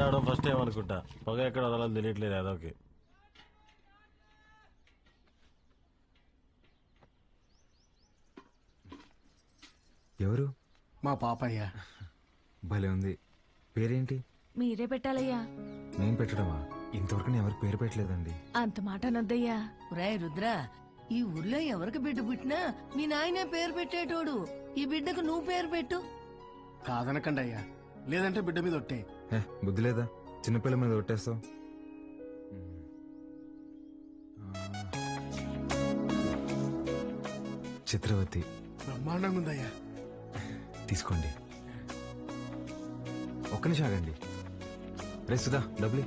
రావడం first time అనుకుంటా. పొగ ఎక్కడ వదలని తెలియట్లేదు అదోకి. ఎవరు? మా పాపయ్య. భలే ఉంది. పేరేంటి? మీరే పెట్టాలయ్యా. మేం పెట్టడమా? ఇంతవరకు నేను ఎవరికి పేరు పెట్టలేదండి. అంత మాట అనొద్దయ్యా. రాయ్ రుద్ర, ఈ ఊర్లో ఎవరికి బిడ్డ పుట్టినా మీ నాయనే పేరు పెట్టేటోడు. ఈ బిడ్డకు నువ్వు పేరు పెట్టు. కాదనకండి అయ్యా, లేదంటే బిడ్డ మీద ఒట్టే. బుద్ధి లేదా? చిన్నపిల్ల మీద కొట్టేస్తావు. చిత్రవతి. బ్రహ్మాండంగా ఉందయ్యా. తీసుకోండి. ఒక్క నిమిషం ఆగండి. రే సుధా, డబ్బులు